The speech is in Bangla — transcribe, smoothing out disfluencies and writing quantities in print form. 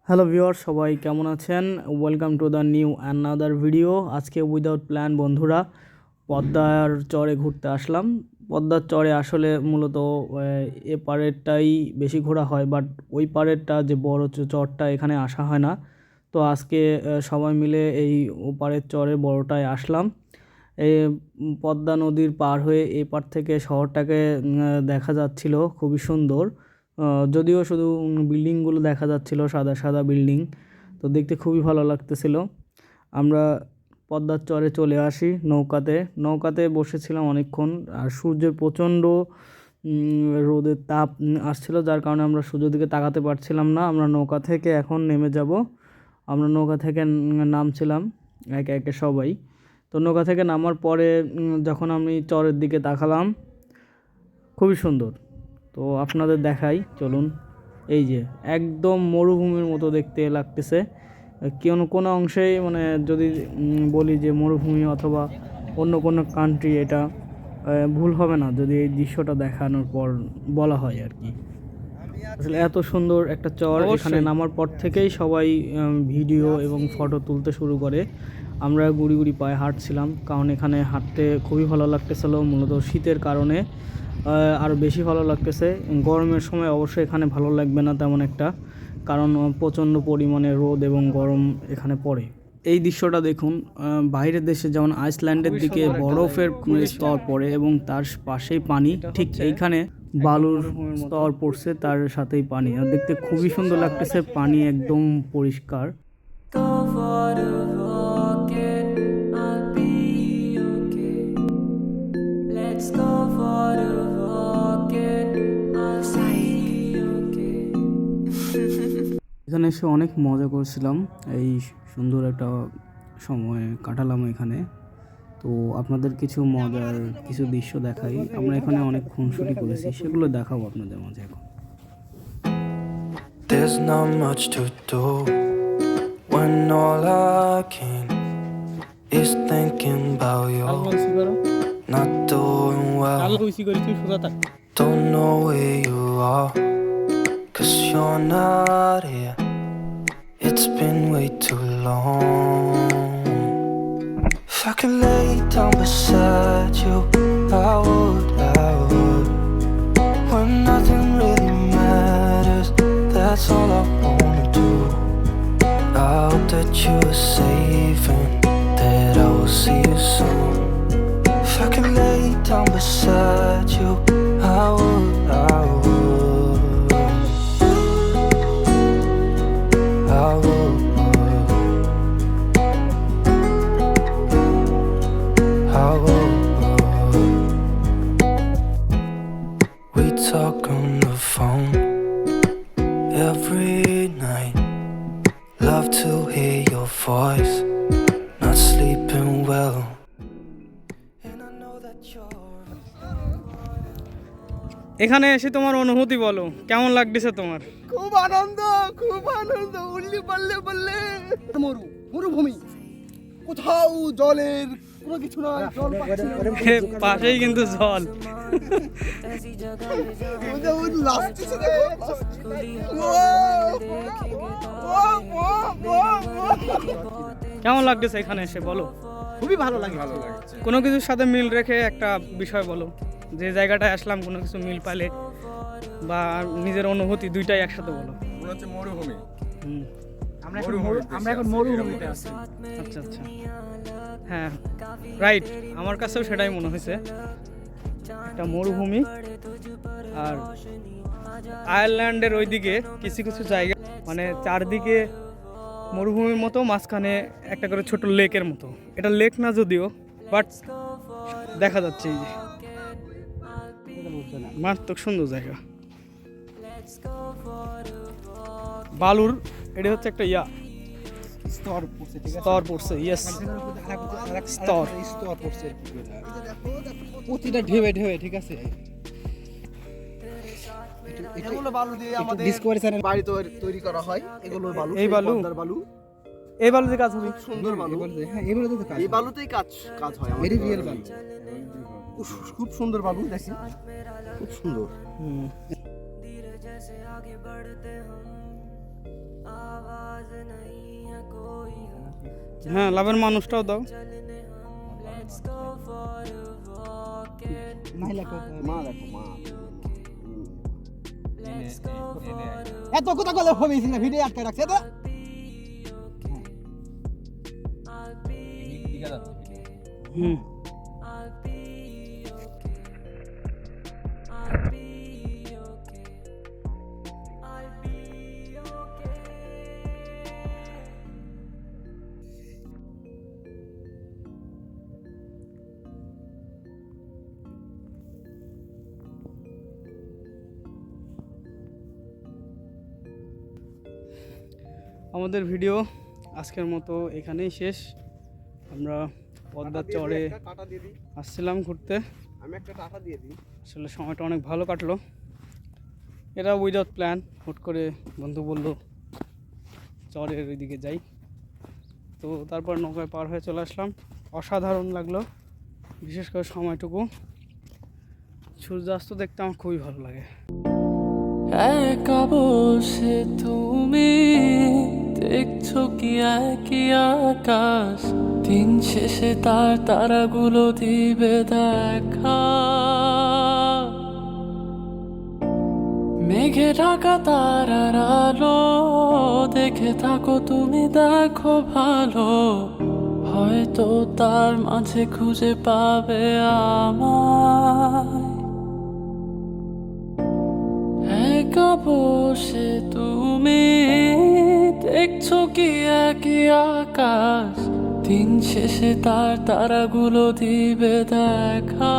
হ্যালো ভিউয়ার, সবাই কেমন আছেন? Welcome to the new another video. আজকে উইদাউট প্ল্যান বন্ধুরা পদ্মার চরে ঘুরতে আসলাম। পদ্মার চরে আসলে মূলত এ পাড়েরটাই বেশি ঘোরা হয়, বাট ওই পাড়েরটা যে বড় চরটা এখানে আসা হয় না। তো আজকে সবাই মিলে এই ওপারের চরে বড়টায় আসলাম। এই পদ্মা নদীর পার হয়ে এই পার থেকে শহরটাকে দেখা যাচ্ছিল, খুবই সুন্দর। যদিও শুধু বিল্ডিংগুলো দেখা যাচ্ছিল, সাদা সাদা বিল্ডিং, তো দেখতে খুবই ভালো লাগতেছিল। আমরা পদ্মার চরে চলে আসি নৌকাতে বসেছিলাম অনেকক্ষণ। আর সূর্যের প্রচণ্ড রোদের তাপ আসছিল, যার কারণে আমরা সূর্যের দিকে তাকাতে পারছিলাম না। আমরা নৌকা থেকে এখন নেমে যাব। আমরা নৌকা থেকে নামছিলাম একে একে সবাই। তো নৌকা থেকে নামার পরে যখন আমি চরের দিকে তাকালাম, খুবই সুন্দর। তো আপনাদের দেখাই, চলুন। এই যে একদম মরুভূমির মতো দেখতে লাগতেছে। কোনো অংশেই মানে যদি বলি যে মরুভূমি অথবা অন্য কোনো কান্ট্রি, এটা ভুল হবে না যদি এই দৃশ্যটা দেখানোর পর বলা হয় আর কি। আসলে এত সুন্দর একটা চর, এখানে নামার পর থেকেই সবাই ভিডিও এবং ফটো তুলতে শুরু করে। আমরা গুড়ি গুড়ি পায়ে হাঁটছিলাম, কারণ এখানে হাঁটতে খুবই ভালো লাগতেছিল। মূলত শীতের কারণে আরও বেশি ভালো লাগতেছে। গরমের সময় অবশ্যই এখানে ভালো লাগবে না তেমন একটা, কারণ প্রচণ্ড পরিমাণে রোদ এবং গরম এখানে পড়ে। এই দৃশ্যটা দেখুন, বাইরের দেশে যেমন আইসল্যান্ডের দিকে বরফের স্তর পড়ে এবং তার পাশেই পানি, ঠিক এইখানে বালুর স্তর পড়ছে, তার সাথেই পানি। আর দেখতে খুবই সুন্দর লাগতেছে, পানি একদম পরিষ্কার। এখানে এসে অনেক মজা করছিলাম, এই সুন্দর একটা সময় কাটালাম এখানে। তো আপনাদের কিছু মজার কিছু দৃশ্য দেখাই। আমরা এখানে অনেক খুনসুটি করেছি, সেগুলো দেখাবো আপনাদের মাঝে এখন। There's not much to do when all I can is thinking about you. Not doing well, don't know where you are, 'cause you're not here. It's been way too long. If I could lay down beside you, I would. When nothing really matters, that's all I wanna do. I hope that you are safe and that I will see you soon. If I could lay down beside you, I would. I would. I would. We talk on the phone every night. Love to hear your voice. Not sleeping well, and I know that you're. এখানে এসে তোমার অনুভূতি বলো, কেমন লাগতেছে তোমার? খুব আনন্দ, উল্লি পাল্লে পাল্লে মরুভূমি, কোথাও জলের কোনো কিছু নাই, জল পাচ্ছি না। পাশেই কিন্তু জল। কেমন লাগতেছে এখানে এসে বলো? খুবই ভালো লাগে। কোনো কিছুর সাথে মিল রেখে একটা বিষয় বলো, যে জায়গাটায় আসলাম কোনো কিছু মিল পাইলে বা নিজের অনুভূতি দুইটাই একসাথে বলো। মনে হচ্ছে মরুভূমি। আমরা এখন মরুভূমিতে আছি। আচ্ছা আচ্ছা, হ্যাঁ রাইট, আমার কাছেও সেটাই মনে হয়েছে, একটা মরুভূমি। আর আয়ারল্যান্ডের ওইদিকে কিছু কিছু জায়গা মানে চারদিকে মরুভূমির মতো, মাঝখানে একটা করে ছোট লেকের মতো। এটা লেক না যদিও, বাট দেখা যাচ্ছে এই যে মারাত্মক সুন্দর জায়গা। বালুর এটা হচ্ছে একটা স্তর পড়ছে, ইয়েস স্তর পড়ছে প্রতিটা ঢেবে ঢেবে, ঠিক আছে। এগুলো বালু দিয়ে আমাদের ডিসকভারি চ্যানেল বাড়ি তৈরি করা হয়। এগুলো বালু, এই বালু এই বালুতে কাজ হবে, সুন্দর বালু। হ্যাঁ, এই বালুতেই কাজ হয়, আমাদের রিয়েল বালু। খুব সুন্দর বালু, দেখেন খুব সুন্দর। जैसे आगे बढ़ते हम आवाज़ হ্যাঁ, লাভের মানুষটাও দাও। মা দেখো মা এত কথা বলে হবে না, ভিডিও আটকে রাখছে তো। হুম, আমাদের ভিডিও আজকের মতো এখানেই শেষ। আমরা পদ্মার চরে টাটা দিয়ে দিই, আসছিলাম ঘুরতে। আমি একটা টাটা দিয়ে দিই। আসলে সময়টা অনেক ভালো কাটলো। এটা উইদাউট প্ল্যান, হুট করে বন্ধু বলল চরের ওইদিকে যাই, তো তারপর নৌকায় পার হয়ে চলে আসলাম। অসাধারণ লাগলো, বিশেষ করে সময়টুকু। সূর্যাস্ত দেখতে আমার খুবই ভালো লাগে। একা বসে তুমি দেখছো কি একই আকাশ, দিন শেষে তার তারাগুলো দিবে দেখা। মেঘে ঢাকা তারার আলো দেখে থাকো তুমি, দেখো ভালো, হয়তো তার মাঝে খুঁজে পাবে আমায়। একা বসে তুমি দেখছো কি একই আকাশ, দিন শেষে তার তারাগুলো দিবে দেখা।